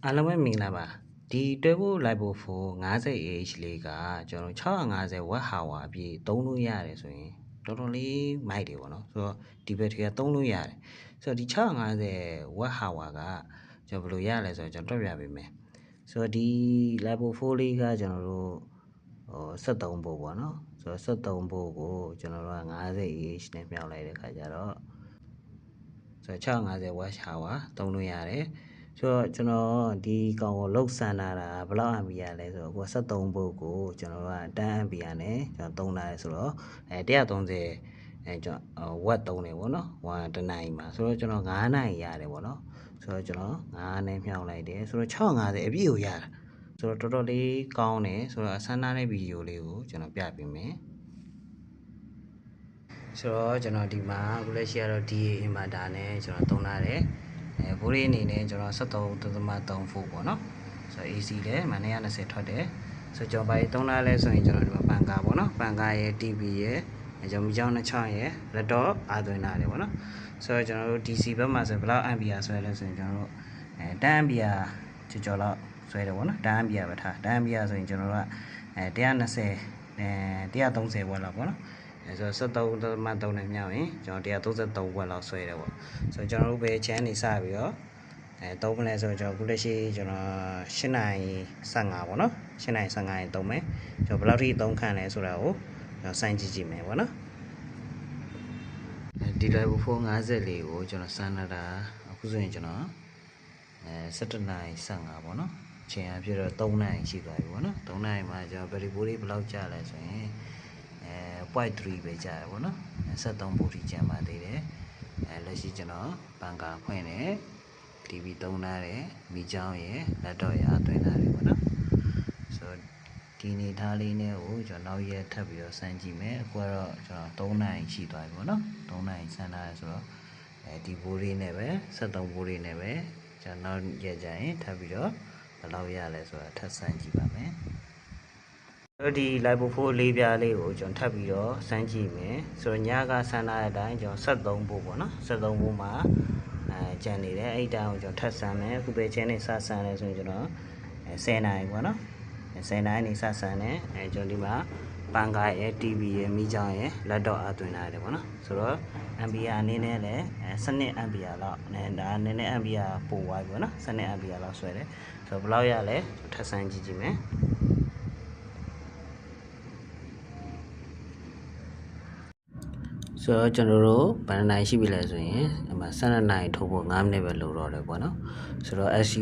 အားလုံးပဲမင်္ဂလာပါဒီတွဲဖို့လိုက်ဖို့ဖို 50H လေးကကျွန်တော်650 watt hour အပြည့်သုံးလို့ရတယ်ဆိုရင်တော်တော်လေးမိုက်တယ်ပေါ့နော်ဆိုတော့ဒီဘက်ထရီကသုံးလို့ရတယ်ဆိုတော့ဒီ650 watt hour ကကျွန်တော်ဘယ်လိုရလဲဆိုတော့ကျွန်တော်တွက်ပြပေးမယ်ဆိုတော့ဒီ level 4လေးကကျွန်တော်တို့73ပို့ပေါ့နော်ဆိုတော့73ပို့ကိုကျွန်တော်တို့က 50H နဲ့မြောက်လိုက်တဲ့ခါကျတော့ဆိုတော့650 watt hour သုံးလို့ရတယ်ဆိုတော့ကျွန်တော်ဒီကောင်ကိုလောက်ဆန်လာတာဘယ်လောက်အမ်ပီယာလဲဆိုတော့ကို73ဗို့ကိုကျွန်တော်က10အမ်ပီယာနဲ့ကျွန်တော်သုံးလာရဲဆိုတော့130ကျွန်တော်ဝက်သုံးတယ်ပေါ့နော်1တနိုင်မှာဆိုတော့ကျွန်တော်9နိုင်ရတယ်ပေါ့နော်ဆိုတော့ကျွန်တော်9နဲ့မြောက်လိုက်တယ်ဆိုတော့650အပြည့်ကိုရတာဆိုတော့တော်တော်လေးကောင်းတယ်ဆိုတော့အဆန်းသားတဲ့ဗီဒီယိုလေးကိုကျွန်တော်ပြပေးမယ်ဆိုတော့ကျွန်တော်ဒီမှာအခုလက်ရှိကတော့ DA inverter နဲ့ကျွန်တော်သုံးလာတယ်ဘိုးလေးအနေနဲ့ကျွန်တော်73.3 volt ပေါ့နော်ဆိုတော့ AC လည်းမနေ့20ထွက်တယ်ဆိုတော့ကျွန်တော်ဘာသုံးလာလဲဆိုရင်ကျွန်တော်ဒီမှာပန်ကာပေါ့နော်ပန်ကာရဲ့ TV ရဲ့ကျွန်တော်မိချောင်းနှချောင်းရဲ့လက်တော့အားသွင်းလာတယ်ပေါ့နော်ဆိုတော့ကျွန်တော်တို့ DC ဘက်မှာဆိုဘယ်လောက် ampere ဆွဲလဲဆိုရင်ကျွန်တော်တို့10 ampere ကျော်လောက်ဆွဲတယ်ပေါ့နော်10 ampere ပဲထား10 ampere ဆိုရင်ကျွန်တော်တို့က120 130 watt လောက်ပေါ့နော်ဆိုတော့73.3နဲ့မြောက်ရင်ကျွန်တော်133 watt လောက်ဆွဲတယ်ပေါ့ဆိုတော့ကျွန်တော်တို့ဘယ် channel နေစပြီးတော့သုံးမလဲဆိုတော့ကျွန်တော်ခုလက်ရှိကျွန်တော်8:15ပေါ့နော်8:15ရင်သုံးမယ်ကျွန်တော်ဘယ်လောက်ထိသုံးခံလဲဆိုတာကိုကျွန်တော်စိုင်းကြည့်ကြည့်မယ်ပေါ့နော်ဒီ level 450လေးကိုကျွန်တော်စမ်းလာတာအခုဆိုရင်ကျွန်တော်17:15ပေါ့နော်အချိန်အပြည့်တော့3နာရီရှိသွားပြီပေါ့နော်3နာရီမှာကျွန်တော် battery ဘိုးလေးဘယ်လောက်ကျလဲဆိုရင်0.3 ပဲကျတယ်ပေါ့နော်73ဗို့ထိကျန်ပါသေးတယ်လက်ရှိကျွန်တော်ပန်ကာဖွင့်တယ် TV သုံးထားတယ်မိချောင်းရယ်လက်တော့ရအတွင်းထားတယ်ပေါ့နော်ဆိုတော့ဒီနေသားလေးနဲ့ကိုကျွန်တော်နောက်ရက်ထပ်ပြီးတော့စမ်းကြည့်မယ်အခုကတော့ကျွန်တော်3နိုင်ရှိသွားပြီပေါ့နော်3နိုင်စမ်းထားရဆိုတော့ဒီဘိုးလေးနဲ့ပဲ73ဘိုးလေးနဲ့ပဲကျွန်တော်နောက်ရက်ကြရင်ထပ်ပြီးတော့ဘယ်လောက်ရလဲဆိုတာထပ်စမ်းကြည့်ပါမယ်ဒီ live 4လေးပြားလေးကိုကျွန်တော်ထပ်ပြီးတော့စမ်းကြည့်မယ်ဆိုတော့ညကစမ်းထားတဲ့အတိုင်းကျွန်တော်73ဘို့ပေါ့နော်73ဘို့မှာကြံနေတယ်အဲ့တောင်ကျွန်တော်ထပ်ဆန်းမယ်အခုပဲချင်းနေစဆန်းလဲဆိုရင်ကျွန်တော်10နိုင်ပေါ့နော်10နိုင်နေစဆန်းတယ်ကျွန်တော်ဒီမှာပန်ကာရဲ့ TV ရဲ့မိချောင်းရဲ့လက်တော့အသွင်းထားတယ်ပေါ့နော်ဆိုတော့ ampere အနေနဲ့လည်း12 ampere လောက်ဒါနည်းနည်း ampere ပိုသွားပြီပေါ့နော်12 ampere လောက်ဆွဲတယ်ဆိုတော့ဘယ်လောက်ရလဲထပ်ဆန်းကြည့်ကြည့်မယ်ဆိုတော့ကျွန်တော်တို့ဘယ်နှစ်နိုင်ရှိပြီလဲဆိုရင်ဒီမှာ12နိုင်ထုတ်ဖို့9မိနစ်ပဲလိုတော့တယ်ပေါ့နော်ဆိုတော့ SC